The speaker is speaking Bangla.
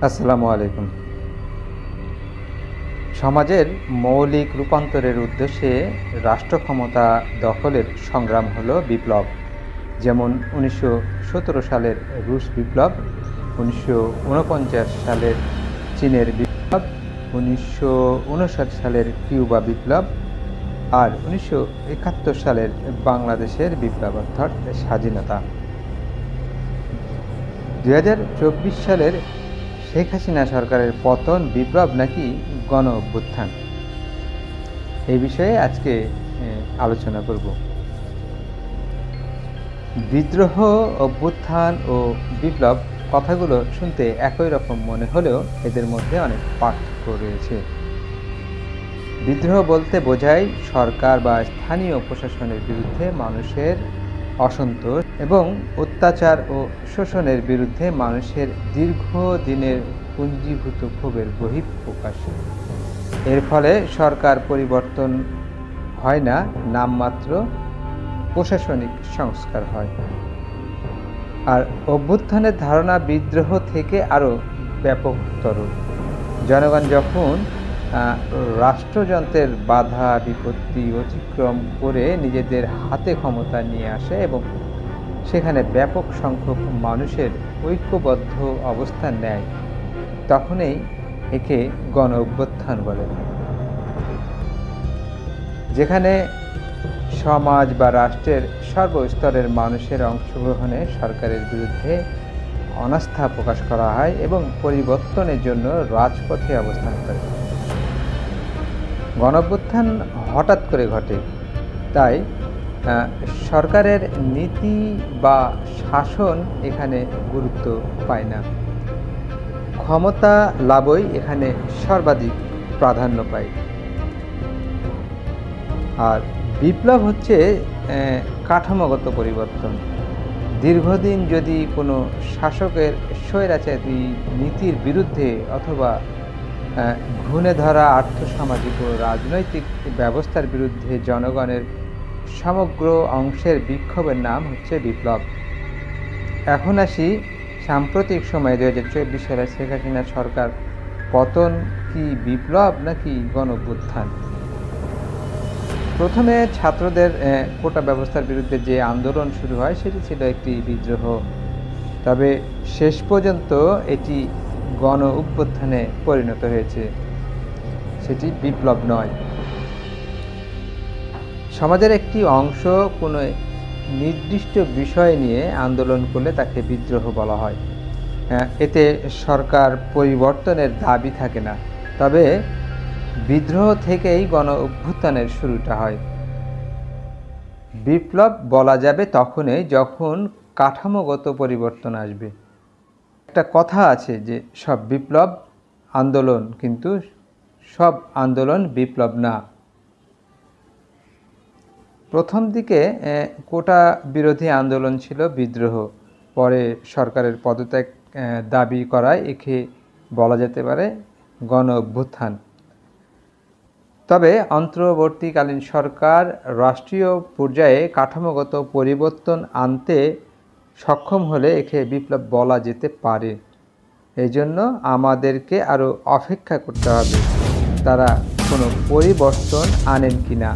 আসসালামু আলাইকুম। সমাজের মৌলিক রূপান্তরের উদ্দেশ্যে রাষ্ট্র ক্ষমতা দখলের সংগ্রাম হলো বিপ্লব। যেমন ১৯১৭ সালের রুশ বিপ্লব, ১৯৪৯ সালের চীনের বিপ্লব, ১৯৫৯ সালের কিউবা বিপ্লব আর ১৯৭১ সালের বাংলাদেশের বিপ্লব অর্থাৎ স্বাধীনতা। ২০২৪ সালের শেখ হাসিনা সরকারের পতন বিপ্লব নাকি গণ অভ্যুত্থান, এই বিষয়ে আজকে আলোচনা করব। বিদ্রোহ, অভ্যুত্থান ও বিপ্লব কথাগুলো শুনতে একই রকম মনে হলেও এদের মধ্যে অনেক পার্থক্য রয়েছে। বিদ্রোহ বলতে বোঝায় সরকার বা স্থানীয় প্রশাসনের বিরুদ্ধে মানুষের অসন্তোষ এবং অত্যাচার ও শোষণের বিরুদ্ধে মানুষের দীর্ঘদিনের পুঞ্জীভূত ক্ষোভের বহিঃপ্রকাশ। এর ফলে সরকার পরিবর্তন হয় না, নামমাত্র প্রশাসনিক সংস্কার হয়। আর অভ্যুত্থানের ধারণা বিদ্রোহ থেকে আরও ব্যাপকতর। জনগণ যখন রাষ্ট্রযন্ত্রের বাধা বিপত্তি অতিক্রম করে নিজেদের হাতে ক্ষমতা নিয়ে আসে এবং সেখানে ব্যাপক সংখ্যক মানুষের ঐক্যবদ্ধ অবস্থান নেয়, তখনই একে গণ অভ্যুত্থান বলে। যেখানে সমাজ বা রাষ্ট্রের সর্বস্তরের মানুষের অংশগ্রহণে সরকারের বিরুদ্ধে অনাস্থা প্রকাশ করা হয় এবং পরিবর্তনের জন্য রাজপথে অবস্থান করে। গণঅভ্যুত্থান হঠাৎ করে ঘটে, তাই সরকারের নীতি বা শাসন এখানে গুরুত্ব পায় না। ক্ষমতা লাভই এখানে সর্বাধিক প্রাধান্য পায়। আর বিপ্লব হচ্ছে কাঠামোগত পরিবর্তন। দীর্ঘদিন যদি কোনো শাসকের স্বৈরাচারী নীতির বিরুদ্ধে অথবা ঘুণে ধরা আর্থসামাজিক ও রাজনৈতিক ব্যবস্থার বিরুদ্ধে জনগণের সমগ্র অংশের বিক্ষোভের নাম হচ্ছে বিপ্লব। এখন আসি সাম্প্রতিক সময়ে ২০২৪ সালে শেখ হাসিনা সরকার পতন কি বিপ্লব নাকি গণঅভ্যুত্থান? প্রথমে ছাত্রদের কোটা ব্যবস্থার বিরুদ্ধে যে আন্দোলন শুরু হয় সেটি ছিল একটি বিদ্রোহ, তবে শেষ পর্যন্ত এটি গণ অভ্যুত্থানে পরিণত হয়েছে, সেটি বিপ্লব নয়। সমাজের একটি অংশ কোনো নির্দিষ্ট বিষয় নিয়ে আন্দোলন করলে তাকে বিদ্রোহ বলা হয়। এতে সরকার পরিবর্তনের দাবি থাকে না, তবে বিদ্রোহ থেকেই গণ অভ্যুত্থানের শুরুটা হয়। বিপ্লব বলা যাবে তখনই যখন কাঠামোগত পরিবর্তন আসবে। একটা কথা আছে যে সব বিপ্লব আন্দোলন, কিন্তু সব আন্দোলন বিপ্লব না। প্রথম দিকে কোটা বিরোধী আন্দোলন ছিল বিদ্রোহ, পরে সরকারের পদত্যাগ দাবি করায় একে বলা যেতে পারে গণ অভ্যুত্থান। তবে অন্তর্বর্তীকালীন সরকার রাষ্ট্রীয় পর্যায়ে কাঠামোগত পরিবর্তন আনতে সক্ষম হলে একে বিপ্লব বলা যেতে পারে। এই জন্য আমাদেরকে আরও অপেক্ষা করতে হবে তারা কোনো পরিবর্তন আনেন কিনা।